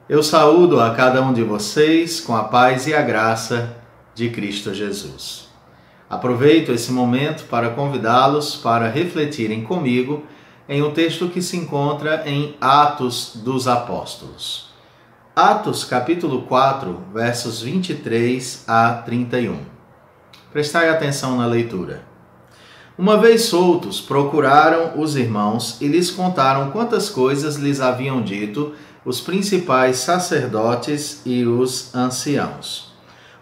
Eu saúdo a cada um de vocês com a paz e a graça de Cristo Jesus. Aproveito esse momento para convidá-los para refletirem comigo em um texto que se encontra em Atos dos Apóstolos. Atos capítulo 4, versos 23 a 31. Prestai atenção na leitura. Uma vez soltos, procuraram os irmãos e lhes contaram quantas coisas lhes haviam dito os principais sacerdotes e os anciãos.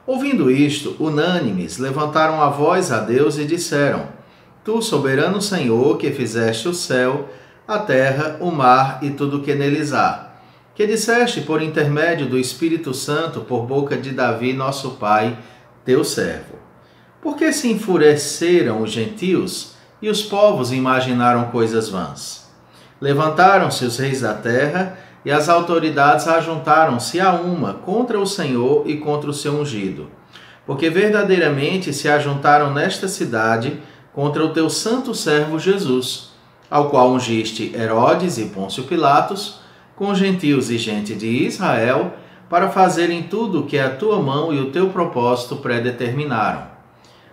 Ouvindo isto, unânimes, levantaram a voz a Deus e disseram: Tu, soberano Senhor, que fizeste o céu, a terra, o mar e tudo o que neles há, que disseste por intermédio do Espírito Santo por boca de Davi, nosso pai, teu servo. Por que se enfureceram os gentios e os povos imaginaram coisas vãs? Levantaram-se os reis da terra e as autoridades ajuntaram-se a uma contra o Senhor e contra o seu ungido, porque verdadeiramente se ajuntaram nesta cidade contra o teu santo servo Jesus, ao qual ungiste Herodes e Pôncio Pilatos, com gentios e gente de Israel, para fazerem tudo o que a tua mão e o teu propósito predeterminaram.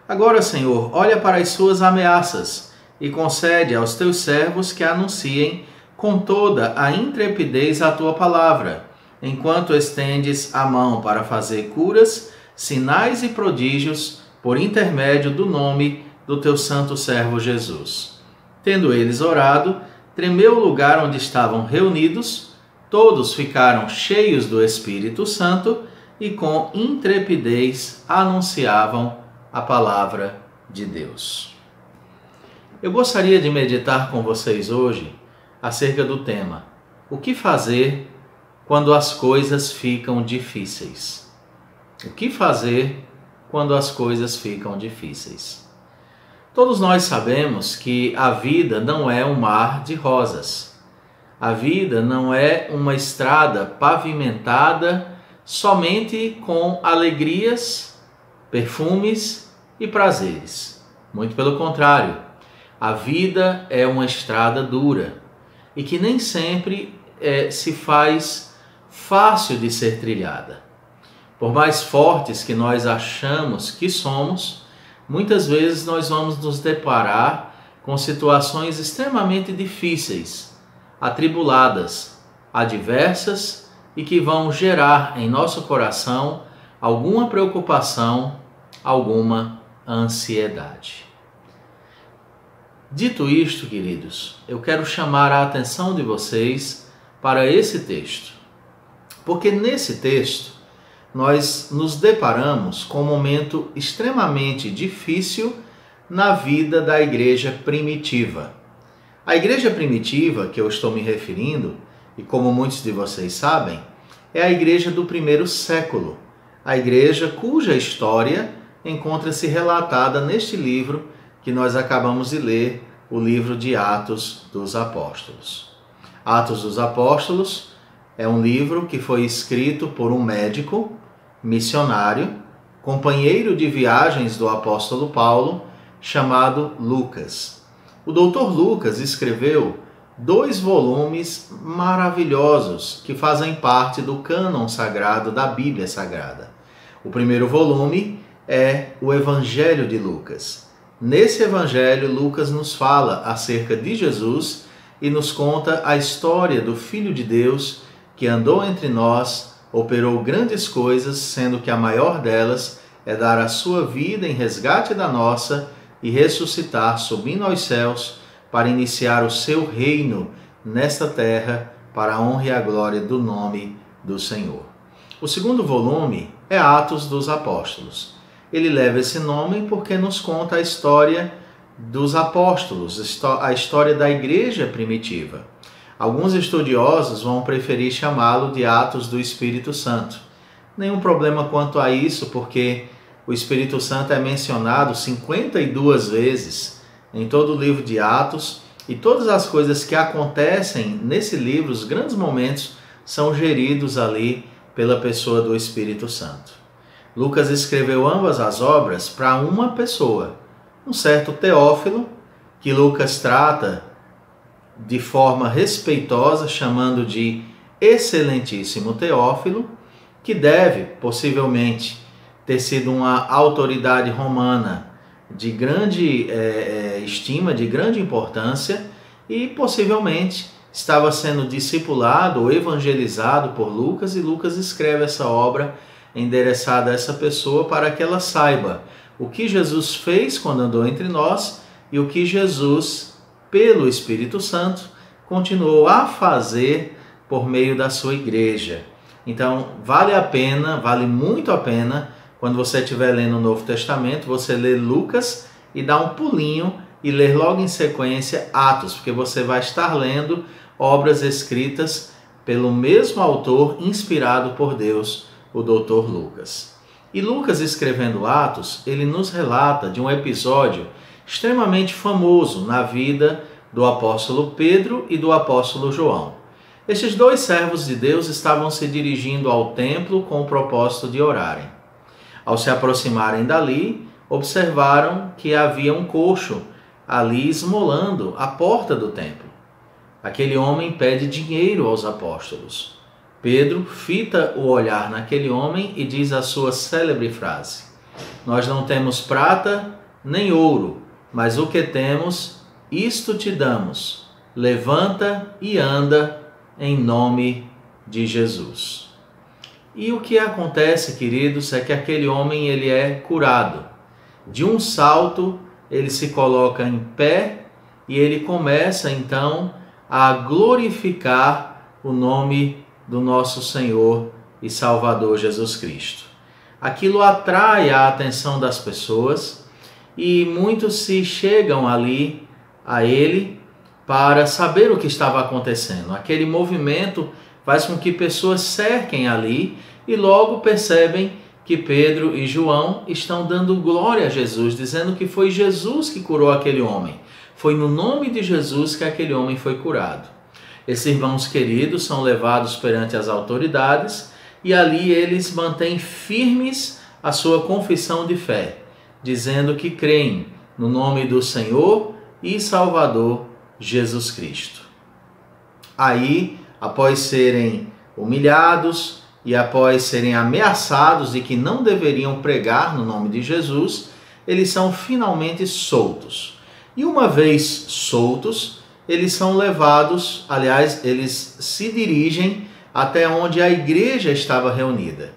Agora, Senhor, olha para as suas ameaças e concede aos teus servos que anunciem com toda a intrepidez a tua palavra, enquanto estendes a mão para fazer curas, sinais e prodígios por intermédio do nome do teu santo servo Jesus. Tendo eles orado, tremeu o lugar onde estavam reunidos, todos ficaram cheios do Espírito Santo e com intrepidez anunciavam a palavra de Deus. Eu gostaria de meditar com vocês hoje acerca do tema: o que fazer quando as coisas ficam difíceis? O que fazer quando as coisas ficam difíceis? Todos nós sabemos que a vida não é um mar de rosas. A vida não é uma estrada pavimentada somente com alegrias, perfumes e prazeres. Muito pelo contrário, a vida é uma estrada dura e que nem sempre se faz fácil de ser trilhada. Por mais fortes que nós achamos que somos, muitas vezes nós vamos nos deparar com situações extremamente difíceis, atribuladas, adversas e que vão gerar em nosso coração alguma preocupação, alguma ansiedade. Dito isto, queridos, eu quero chamar a atenção de vocês para esse texto, porque nesse texto nós nos deparamos com um momento extremamente difícil na vida da igreja primitiva. A igreja primitiva que eu estou me referindo, e como muitos de vocês sabem, é a igreja do primeiro século, a igreja cuja história encontra-se relatada neste livro que nós acabamos de ler, o livro de Atos dos Apóstolos. Atos dos Apóstolos é um livro que foi escrito por um médico, missionário, companheiro de viagens do apóstolo Paulo, chamado Lucas. O doutor Lucas escreveu 2 volumes maravilhosos que fazem parte do cânon sagrado da Bíblia Sagrada. O primeiro volume é o Evangelho de Lucas. Nesse Evangelho, Lucas nos fala acerca de Jesus e nos conta a história do Filho de Deus que andou entre nós, operou grandes coisas, sendo que a maior delas é dar a sua vida em resgate da nossa e ressuscitar, subindo aos céus, para iniciar o seu reino nesta terra, para a honra e a glória do nome do Senhor. O segundo volume é Atos dos Apóstolos. Ele leva esse nome porque nos conta a história dos apóstolos, a história da igreja primitiva. Alguns estudiosos vão preferir chamá-lo de Atos do Espírito Santo. Nenhum problema quanto a isso, porque o Espírito Santo é mencionado 52 vezes em todo o livro de Atos, e todas as coisas que acontecem nesse livro, os grandes momentos, são geridos ali pela pessoa do Espírito Santo. Lucas escreveu ambas as obras para uma pessoa, um certo Teófilo, que Lucas trata de forma respeitosa, chamando de excelentíssimo Teófilo, que deve, possivelmente, ter sido uma autoridade romana de grande estima, de grande importância, e possivelmente estava sendo discipulado ou evangelizado por Lucas, e Lucas escreve essa obra endereçada a essa pessoa para que ela saiba o que Jesus fez quando andou entre nós e o que Jesus, pelo Espírito Santo, continuou a fazer por meio da sua igreja. Então, vale a pena, vale muito a pena, quando você estiver lendo o Novo Testamento, você lê Lucas e dá um pulinho e ler logo em sequência Atos, porque você vai estar lendo obras escritas pelo mesmo autor, inspirado por Deus, o Dr. Lucas. E Lucas, escrevendo Atos, ele nos relata de um episódio extremamente famoso na vida do apóstolo Pedro e do apóstolo João. Estes dois servos de Deus estavam se dirigindo ao templo com o propósito de orarem. Ao se aproximarem dali, observaram que havia um coxo ali esmolando à porta do templo. Aquele homem pede dinheiro aos apóstolos. Pedro fita o olhar naquele homem e diz a sua célebre frase: "Nós não temos prata nem ouro, mas o que temos, isto te damos. Levanta e anda em nome de Jesus." E o que acontece, queridos, é que aquele homem ele é curado. De um salto, ele se coloca em pé e ele começa então a glorificar o nome do nosso Senhor e Salvador Jesus Cristo. Aquilo atrai a atenção das pessoas e muitos se chegam ali a ele para saber o que estava acontecendo. Aquele movimento faz com que pessoas cerquem ali e logo percebem que Pedro e João estão dando glória a Jesus, dizendo que foi Jesus que curou aquele homem. Foi no nome de Jesus que aquele homem foi curado. Esses irmãos queridos são levados perante as autoridades e ali eles mantêm firmes a sua confissão de fé, dizendo que creem no nome do Senhor e Salvador Jesus Cristo. Aí, após serem humilhados e após serem ameaçados de que não deveriam pregar no nome de Jesus, eles são finalmente soltos. E uma vez soltos, eles são levados, aliás, eles se dirigem até onde a igreja estava reunida.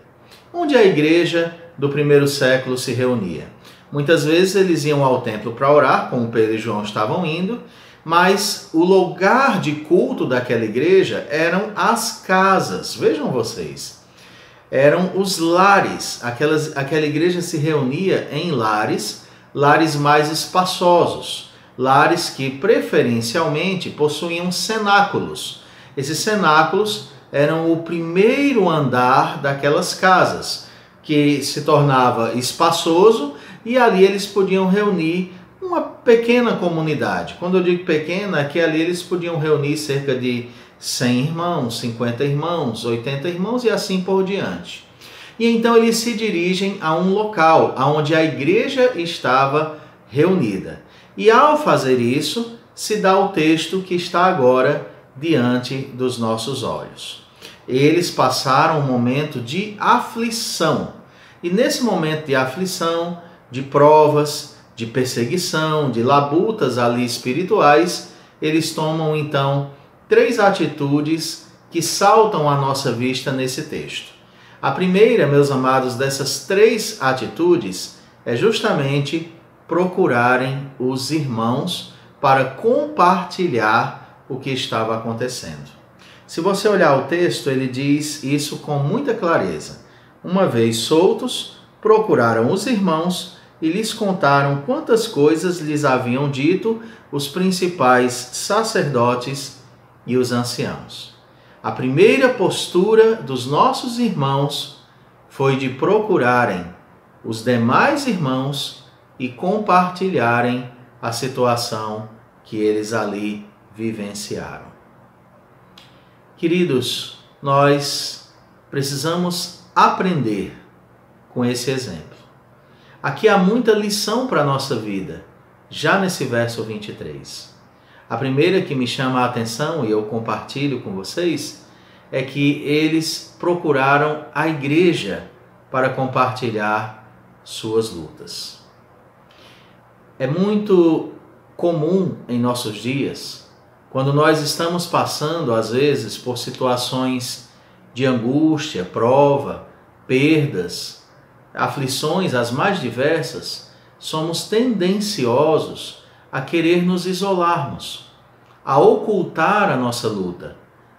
Onde a igreja do primeiro século se reunia. Muitas vezes eles iam ao templo para orar, como Pedro e João estavam indo, mas o lugar de culto daquela igreja eram as casas. Vejam vocês, eram os lares. Aquela igreja se reunia em lares mais espaçosos, lares que preferencialmente possuíam cenáculos. Esses cenáculos eram o primeiro andar daquelas casas, que se tornava espaçoso e ali eles podiam reunir uma pequena comunidade. Quando eu digo pequena, é que ali eles podiam reunir cerca de 100 irmãos, 50 irmãos, 80 irmãos e assim por diante. E então eles se dirigem a um local onde a igreja estava reunida. E ao fazer isso, se dá o texto que está agora diante dos nossos olhos. Eles passaram um momento de aflição. E nesse momento de aflição, de provas, de perseguição, de labutas ali espirituais, eles tomam então 3 atitudes que saltam à nossa vista nesse texto. A primeira, meus amados, dessas 3 atitudes é justamente procurarem os irmãos para compartilhar o que estava acontecendo. Se você olhar o texto, ele diz isso com muita clareza. Uma vez soltos, procuraram os irmãos e lhes contaram quantas coisas lhes haviam dito os principais sacerdotes e os anciãos. A primeira postura dos nossos irmãos foi de procurarem os demais irmãos e compartilharem a situação que eles ali vivenciaram. Queridos, nós precisamos aprender com esse exemplo. Aqui há muita lição para a nossa vida, já nesse verso 23. A primeira que me chama a atenção e eu compartilho com vocês é que eles procuraram a igreja para compartilhar suas lutas. É muito comum em nossos dias, quando nós estamos passando, às vezes, por situações de angústia, prova, perdas, aflições as mais diversas, somos tendenciosos a querer nos isolarmos, a ocultar a nossa luta,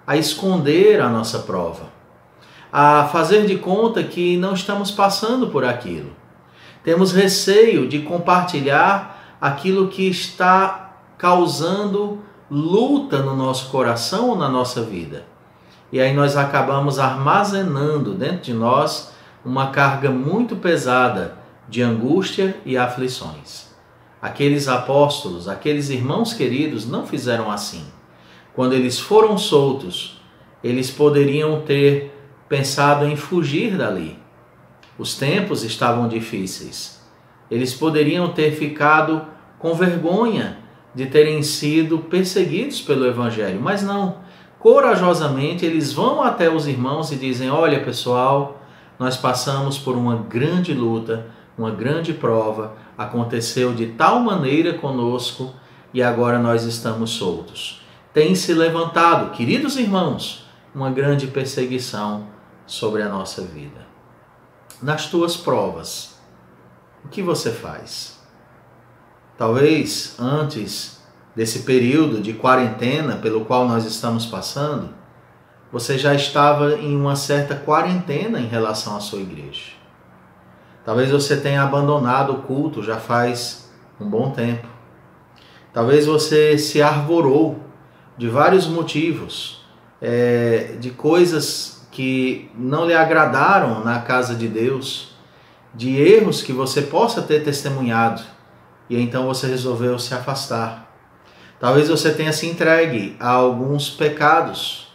a esconder a nossa prova, a fazer de conta que não estamos passando por aquilo. Temos receio de compartilhar aquilo que está causando luta no nosso coração ou na nossa vida. E aí nós acabamos armazenando dentro de nós uma carga muito pesada de angústia e aflições. Aqueles apóstolos, aqueles irmãos queridos não fizeram assim. Quando eles foram soltos, eles poderiam ter pensado em fugir dali. Os tempos estavam difíceis. Eles poderiam ter ficado com vergonha de terem sido perseguidos pelo Evangelho, mas não. Corajosamente eles vão até os irmãos e dizem: olha pessoal, nós passamos por uma grande luta, uma grande prova, aconteceu de tal maneira conosco e agora nós estamos soltos. Tem se levantado, queridos irmãos, uma grande perseguição sobre a nossa vida. Nas tuas provas, o que você faz? Talvez antes desse período de quarentena pelo qual nós estamos passando, você já estava em uma certa quarentena em relação à sua igreja. Talvez você tenha abandonado o culto já faz um bom tempo. Talvez você se arvorou de vários motivos, de coisas que não lhe agradaram na casa de Deus, de erros que você possa ter testemunhado, e então você resolveu se afastar. Talvez você tenha se entregue a alguns pecados.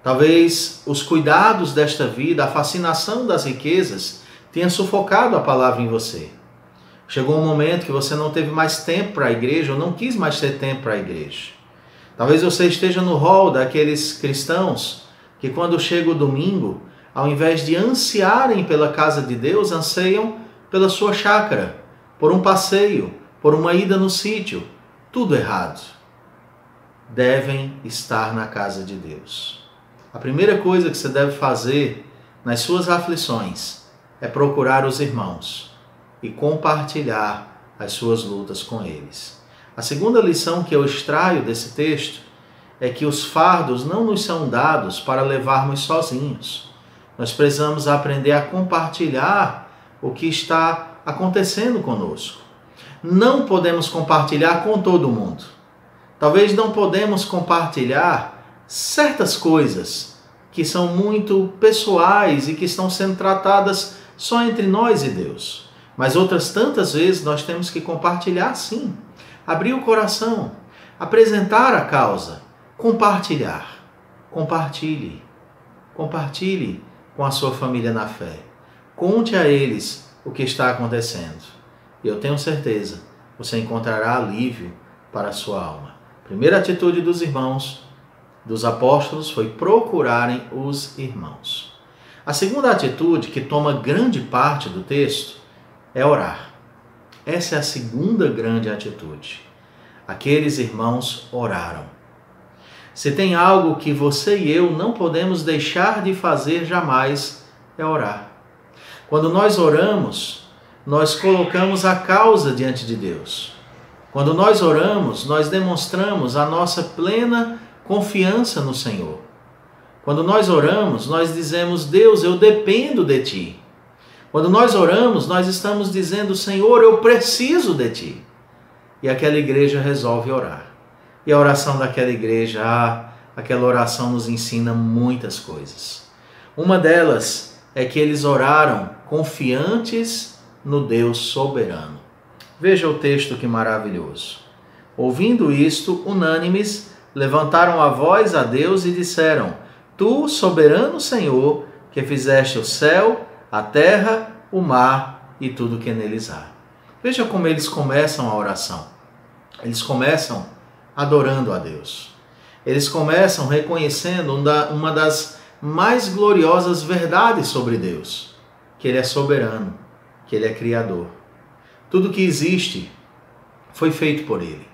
Talvez os cuidados desta vida, a fascinação das riquezas, tenha sufocado a palavra em você. Chegou um momento que você não teve mais tempo para a igreja, ou não quis mais ter tempo para a igreja. Talvez você esteja no rol daqueles cristãos que quando chega o domingo, ao invés de ansiarem pela casa de Deus, anseiam pela sua chácara, por um passeio, por uma ida no sítio. Tudo errado. Devem estar na casa de Deus. A primeira coisa que você deve fazer nas suas aflições é procurar os irmãos e compartilhar as suas lutas com eles. A segunda lição que eu extraio desse texto é que os fardos não nos são dados para levarmos sozinhos. Nós precisamos aprender a compartilhar o que está acontecendo conosco. Não podemos compartilhar com todo mundo. Talvez não podemos compartilhar certas coisas que são muito pessoais e que estão sendo tratadas só entre nós e Deus. Mas outras tantas vezes nós temos que compartilhar sim. Abrir o coração, apresentar a causa, compartilhar. Compartilhe. Compartilhe com a sua família na fé. Conte a eles o que está acontecendo. E eu tenho certeza, você encontrará alívio para a sua alma. A primeira atitude dos irmãos, dos apóstolos, foi procurarem os irmãos. A segunda atitude, que toma grande parte do texto, é orar. Essa é a segunda grande atitude. Aqueles irmãos oraram. Se tem algo que você e eu não podemos deixar de fazer jamais, é orar. Quando nós oramos, nós colocamos a causa diante de Deus. Quando nós oramos, nós demonstramos a nossa plena confiança no Senhor. Quando nós oramos, nós dizemos: Deus, eu dependo de Ti. Quando nós oramos, nós estamos dizendo: Senhor, eu preciso de Ti. E aquela igreja resolve orar. E a oração daquela igreja, aquela oração nos ensina muitas coisas. Uma delas é que eles oraram confiantes no Deus soberano. Veja o texto que maravilhoso. Ouvindo isto, unânimes, levantaram a voz a Deus e disseram: Tu, soberano Senhor, que fizeste o céu, a terra, o mar e tudo que neles há. Veja como eles começam a oração. Eles começam adorando a Deus. Eles começam reconhecendo uma das mais gloriosas verdades sobre Deus, que Ele é soberano, que Ele é criador. Tudo que existe foi feito por Ele.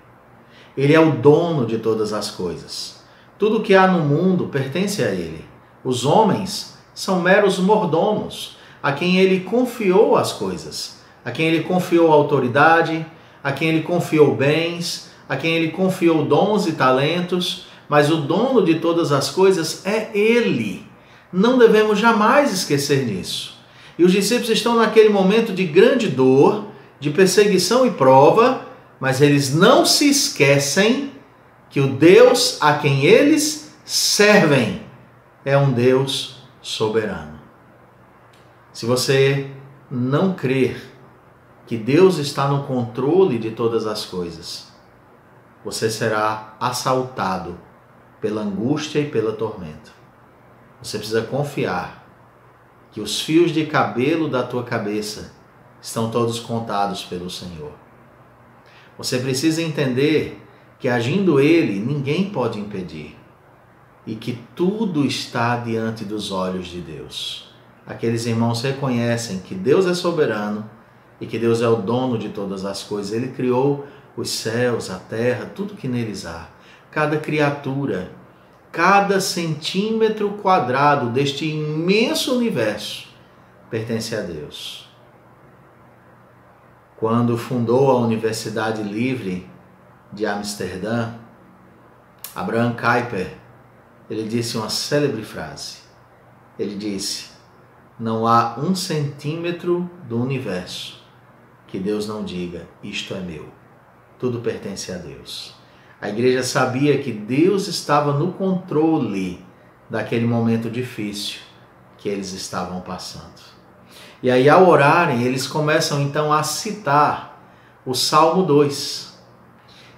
Ele é o dono de todas as coisas. Tudo que há no mundo pertence a Ele. Os homens são meros mordomos, a quem Ele confiou as coisas, a quem Ele confiou autoridade, a quem Ele confiou bens, a quem Ele confiou dons e talentos, mas o dono de todas as coisas é Ele. Não devemos jamais esquecer disso. E os discípulos estão naquele momento de grande dor, de perseguição e prova, mas eles não se esquecem que o Deus a quem eles servem é um Deus soberano. Se você não crer que Deus está no controle de todas as coisas, você será assaltado pela angústia e pela tormenta. Você precisa confiar que os fios de cabelo da tua cabeça estão todos contados pelo Senhor. Você precisa entender que agindo Ele, ninguém pode impedir e que tudo está diante dos olhos de Deus. Aqueles irmãos reconhecem que Deus é soberano e que Deus é o dono de todas as coisas. Ele criou os céus, a terra, tudo que neles há. Cada criatura, cada centímetro quadrado deste imenso universo pertence a Deus. Quando fundou a Universidade Livre de Amsterdã, Abraham Kuyper, ele disse uma célebre frase. Ele disse: não há 1 centímetro do universo que Deus não diga, isto é meu. Tudo pertence a Deus. A igreja sabia que Deus estava no controle daquele momento difícil que eles estavam passando. E aí, ao orarem, eles começam então a citar o Salmo 2.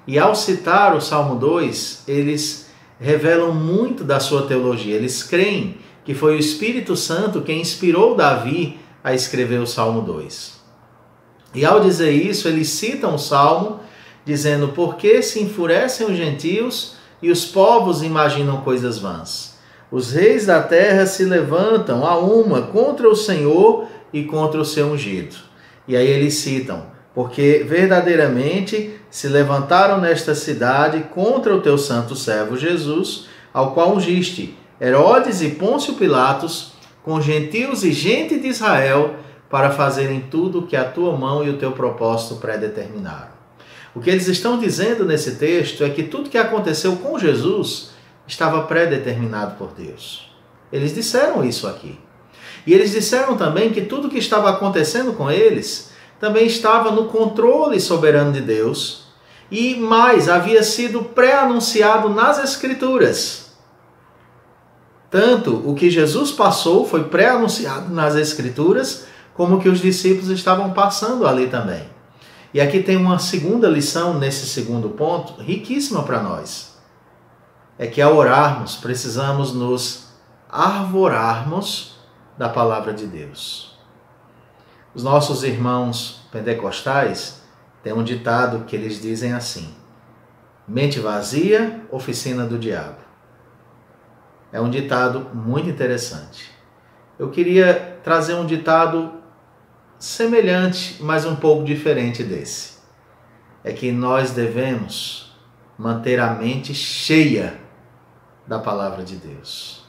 E ao citar o Salmo 2, eles revelam muito da sua teologia. Eles creem que foi o Espírito Santo quem inspirou Davi a escrever o Salmo 2. E ao dizer isso, eles citam o Salmo, dizendo: por que se enfurecem os gentios e os povos imaginam coisas vãs? Os reis da terra se levantam a uma contra o Senhor e contra o seu ungido. E aí eles citam: porque verdadeiramente se levantaram nesta cidade contra o teu santo servo Jesus, ao qual ungiste Herodes e Pôncio Pilatos, com gentios e gente de Israel, para fazerem tudo o que a tua mão e o teu propósito predeterminaram. O que eles estão dizendo nesse texto é que tudo que aconteceu com Jesus estava predeterminado por Deus. Eles disseram isso aqui. E eles disseram também que tudo que estava acontecendo com eles também estava no controle soberano de Deus e mais, havia sido pré-anunciado nas Escrituras. Tanto o que Jesus passou foi pré-anunciado nas Escrituras, como o que os discípulos estavam passando ali também. E aqui tem uma segunda lição nesse segundo ponto, riquíssima para nós. É que ao orarmos, precisamos nos arvorarmos da palavra de Deus. Os nossos irmãos pentecostais têm um ditado que eles dizem assim: mente vazia, oficina do diabo. É um ditado muito interessante. Eu queria trazer um ditado semelhante, mas um pouco diferente desse. É que nós devemos manter a mente cheia da palavra de Deus.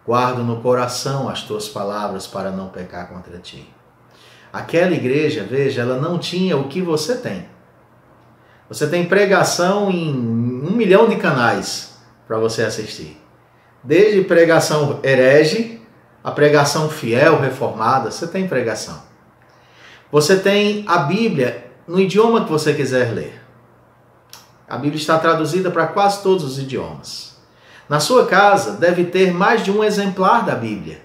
Guardo no coração as tuas palavras para não pecar contra ti. Aquela igreja, veja, ela não tinha o que você tem. Você tem pregação em 1 milhão de canais para você assistir. Desde pregação herege, a pregação fiel, reformada, você tem pregação. Você tem a Bíblia no idioma que você quiser ler. A Bíblia está traduzida para quase todos os idiomas. Na sua casa deve ter mais de um exemplar da Bíblia.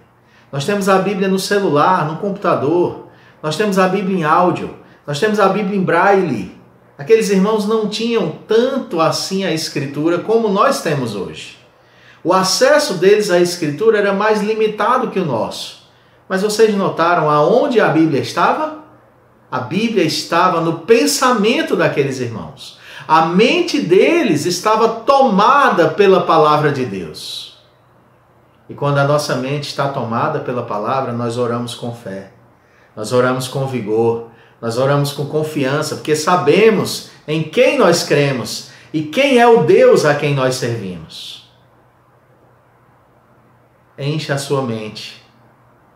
Nós temos a Bíblia no celular, no computador, nós temos a Bíblia em áudio, nós temos a Bíblia em braille. Aqueles irmãos não tinham tanto assim a Escritura como nós temos hoje. O acesso deles à Escritura era mais limitado que o nosso. Mas vocês notaram aonde a Bíblia estava? A Bíblia estava no pensamento daqueles irmãos. A mente deles estava tomada pela palavra de Deus. E quando a nossa mente está tomada pela palavra, nós oramos com fé, nós oramos com vigor, nós oramos com confiança, porque sabemos em quem nós cremos e quem é o Deus a quem nós servimos. Encha a sua mente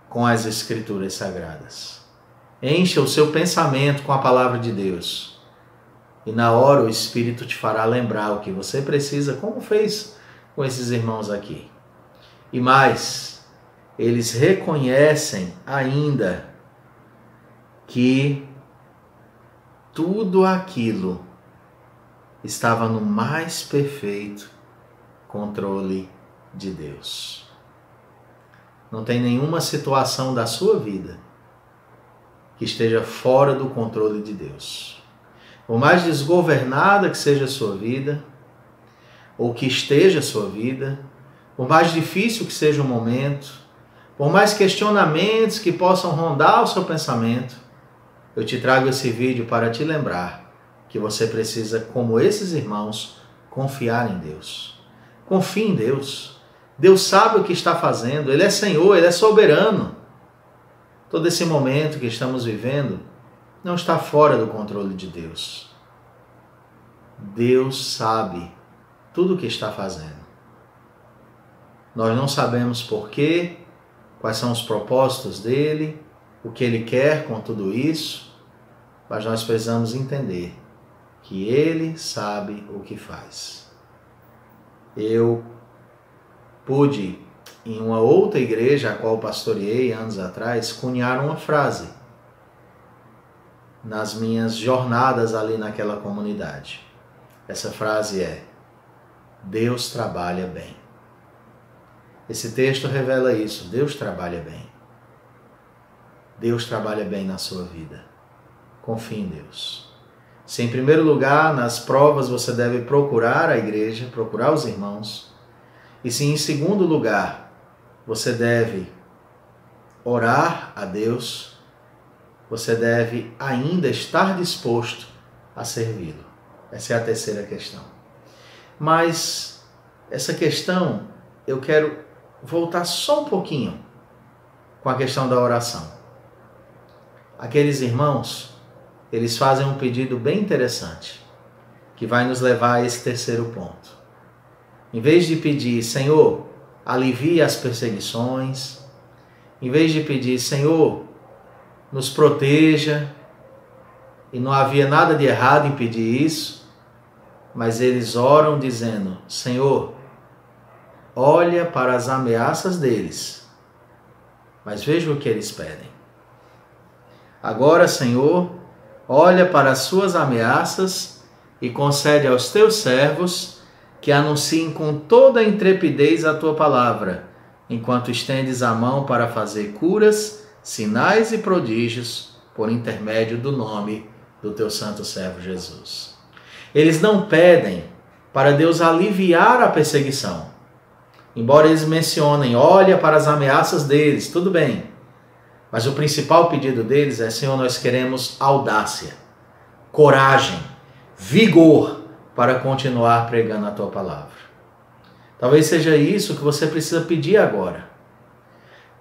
com as Escrituras Sagradas. Encha o seu pensamento com a palavra de Deus. E na hora o Espírito te fará lembrar o que você precisa, como fez com esses irmãos aqui. E mais, eles reconhecem ainda que tudo aquilo estava no mais perfeito controle de Deus. Não tem nenhuma situação da sua vida que esteja fora do controle de Deus. Por mais desgovernada que seja a sua vida, ou que esteja a sua vida, por mais difícil que seja o momento, por mais questionamentos que possam rondar o seu pensamento, eu te trago esse vídeo para te lembrar que você precisa, como esses irmãos, confiar em Deus. Confie em Deus. Deus sabe o que está fazendo, Ele é Senhor, Ele é soberano. Todo esse momento que estamos vivendo não está fora do controle de Deus. Deus sabe tudo o que está fazendo. Nós não sabemos porquê, quais são os propósitos dele, o que ele quer com tudo isso, mas nós precisamos entender que ele sabe o que faz. Eu pude, em uma outra igreja a qual pastoreei anos atrás, cunhar uma frase nas minhas jornadas ali naquela comunidade. Essa frase é: Deus trabalha bem. Esse texto revela isso. Deus trabalha bem. Deus trabalha bem na sua vida. Confie em Deus. Se em primeiro lugar, nas provas, você deve procurar a igreja, procurar os irmãos, e se em segundo lugar, você deve orar a Deus, você deve ainda estar disposto a servi-lo. Essa é a terceira questão. Mas essa questão, eu quero voltar só um pouquinho com a questão da oração. Aqueles irmãos, eles fazem um pedido bem interessante, que vai nos levar a esse terceiro ponto. Em vez de pedir, Senhor, alivie as perseguições, em vez de pedir, Senhor, nos proteja, e não havia nada de errado em pedir isso, mas eles oram dizendo, Senhor, olha para as ameaças deles, mas veja o que eles pedem. Agora, Senhor, olha para as suas ameaças e concede aos teus servos que anunciem com toda a intrepidez a tua palavra, enquanto estendes a mão para fazer curas, sinais e prodígios por intermédio do nome do teu santo servo Jesus. Eles não pedem para Deus aliviar a perseguição. Embora eles mencionem, olha para as ameaças deles, tudo bem. Mas o principal pedido deles é, Senhor, nós queremos audácia, coragem, vigor para continuar pregando a tua palavra. Talvez seja isso que você precisa pedir agora.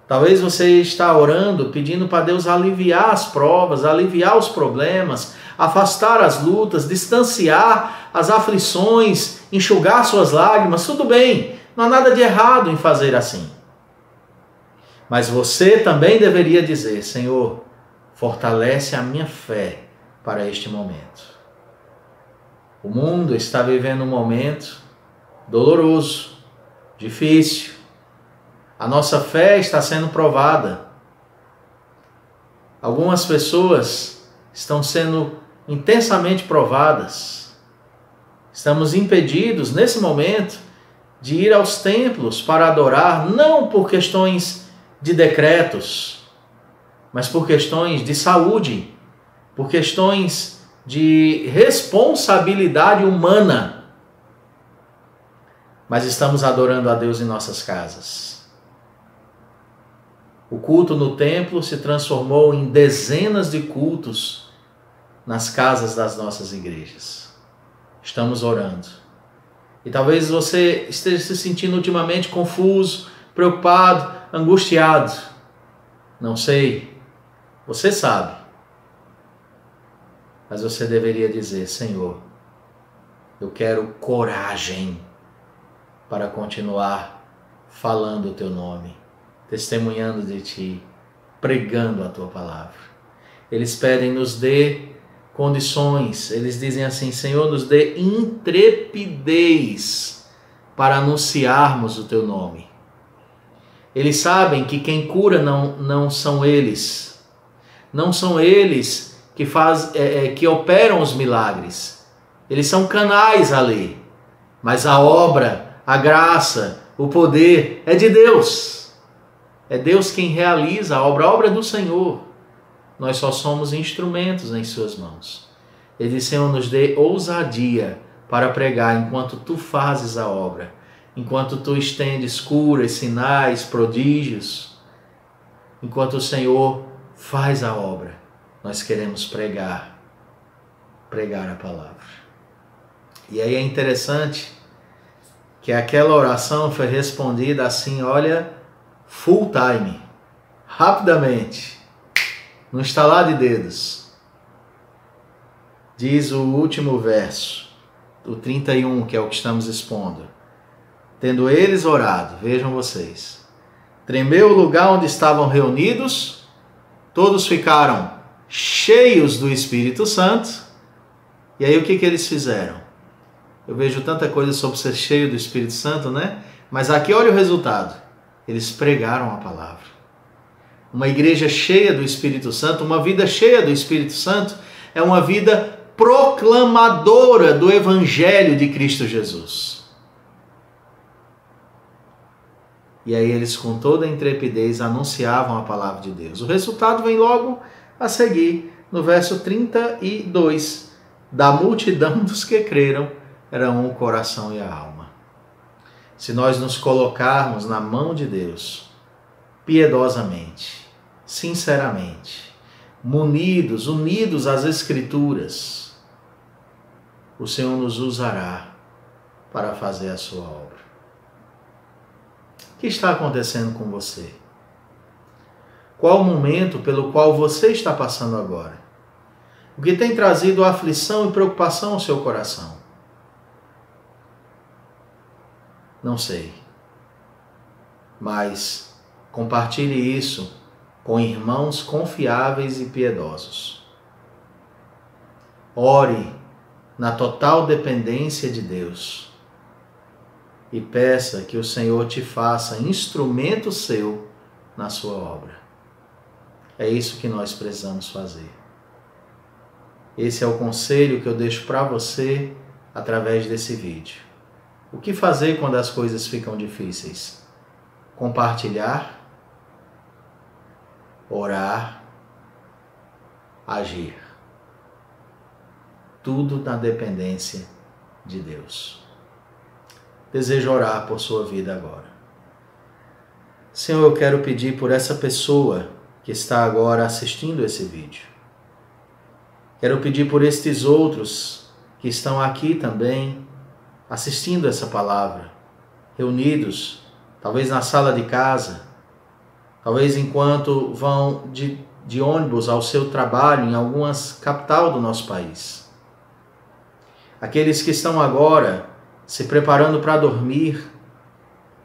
Talvez você está orando, pedindo para Deus aliviar as provas, aliviar os problemas, afastar as lutas, distanciar as aflições, enxugar suas lágrimas, tudo bem. Não há nada de errado em fazer assim. Mas você também deveria dizer, Senhor, fortalece a minha fé para este momento. O mundo está vivendo um momento doloroso, difícil. A nossa fé está sendo provada. Algumas pessoas estão sendo intensamente provadas. Estamos impedidos, nesse momento, de ir aos templos para adorar, não por questões de decretos, mas por questões de saúde, por questões de responsabilidade humana. Mas estamos adorando a Deus em nossas casas. O culto no templo se transformou em dezenas de cultos nas casas das nossas igrejas. Estamos orando. E talvez você esteja se sentindo ultimamente confuso, preocupado, angustiado? Não sei. Você sabe. Mas você deveria dizer: Senhor, eu quero coragem para continuar falando o teu nome, testemunhando de ti, pregando a tua palavra. Eles pedem, nos dê condições. Eles dizem assim: Senhor, nos dê intrepidez para anunciarmos o teu nome. Eles sabem que quem cura não são eles. Não são eles que operam os milagres. Eles são canais ali. Mas a obra, a graça, o poder é de Deus. É Deus quem realiza a obra do Senhor. Nós só somos instrumentos em suas mãos. Ele diz: Senhor, nos dê ousadia para pregar enquanto tu fazes a obra, enquanto tu estendes curas, sinais, prodígios, enquanto o Senhor faz a obra, nós queremos pregar a palavra. E aí é interessante que aquela oração foi respondida assim, olha, full time, rapidamente, no estalar de dedos. Diz o último verso, o 31, que é o que estamos expondo. Tendo eles orado, vejam vocês, tremeu o lugar onde estavam reunidos, todos ficaram cheios do Espírito Santo. E aí o que eles fizeram? Eu vejo tanta coisa sobre ser cheio do Espírito Santo, né? Mas aqui olha o resultado. Eles pregaram a palavra. Uma igreja cheia do Espírito Santo, uma vida cheia do Espírito Santo, é uma vida proclamadora do Evangelho de Cristo Jesus. E aí eles, com toda a intrepidez, anunciavam a palavra de Deus. O resultado vem logo a seguir, no verso 32. Da multidão dos que creram, era um o coração e a alma. Se nós nos colocarmos na mão de Deus, piedosamente, sinceramente, unidos às Escrituras, o Senhor nos usará para fazer a sua obra. O que está acontecendo com você? Qual o momento pelo qual você está passando agora? O que tem trazido aflição e preocupação ao seu coração? Não sei. Mas compartilhe isso com irmãos confiáveis e piedosos. Ore na total dependência de Deus e peça que o Senhor te faça instrumento seu na sua obra. É isso que nós precisamos fazer. Esse é o conselho que eu deixo para você através desse vídeo. O que fazer quando as coisas ficam difíceis? Compartilhar, orar, agir. Tudo na dependência de Deus. Desejo orar por sua vida agora. Senhor, eu quero pedir por essa pessoa que está agora assistindo esse vídeo. Quero pedir por estes outros que estão aqui também assistindo essa palavra, reunidos, talvez na sala de casa, talvez enquanto vão de ônibus ao seu trabalho em alguma capital do nosso país. Aqueles que estão agora se preparando para dormir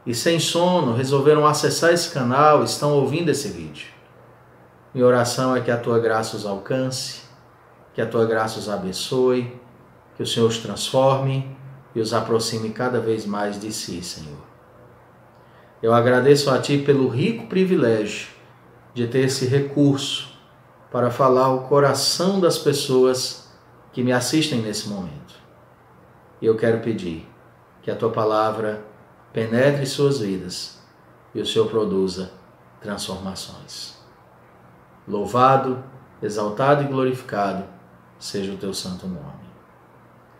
e sem sono resolveram acessar esse canal, estão ouvindo esse vídeo. Minha oração é que a tua graça os alcance, que a tua graça os abençoe, que o Senhor os transforme e os aproxime cada vez mais de si, Senhor. Eu agradeço a Ti pelo rico privilégio de ter esse recurso para falar ao coração das pessoas que me assistem nesse momento. E eu quero pedir que a Tua palavra penetre suas vidas e o Senhor produza transformações. Louvado, exaltado e glorificado seja o Teu santo nome.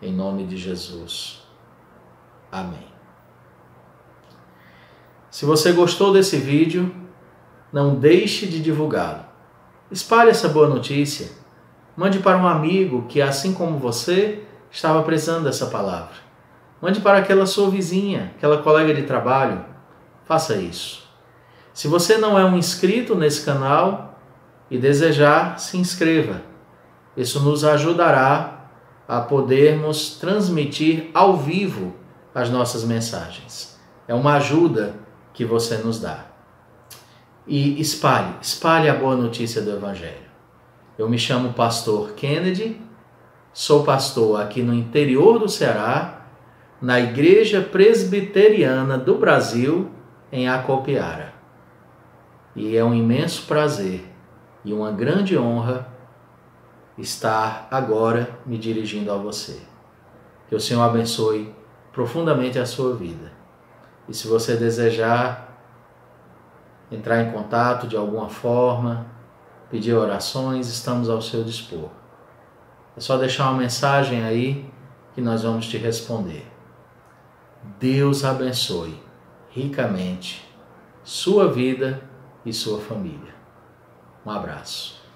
Em nome de Jesus. Amém. Se você gostou desse vídeo, não deixe de divulgá-lo. Espalhe essa boa notícia. Mande para um amigo que, assim como você, estava precisando dessa palavra. Mande para aquela sua vizinha, aquela colega de trabalho. faça isso. Se você não é um inscrito nesse canal e desejar, se inscreva. Isso nos ajudará a podermos transmitir ao vivo as nossas mensagens. É uma ajuda que você nos dá. E espalhe a boa notícia do Evangelho. Eu me chamo Pastor Kennedy, sou pastor aqui no interior do Ceará, na Igreja Presbiteriana do Brasil, em Acopiara. E é um imenso prazer e uma grande honra estar agora me dirigindo a você. Que o Senhor abençoe profundamente a sua vida. E se você desejar entrar em contato de alguma forma, pedir orações, estamos ao seu dispor. É só deixar uma mensagem aí que nós vamos te responder. Deus abençoe ricamente sua vida e sua família. Um abraço.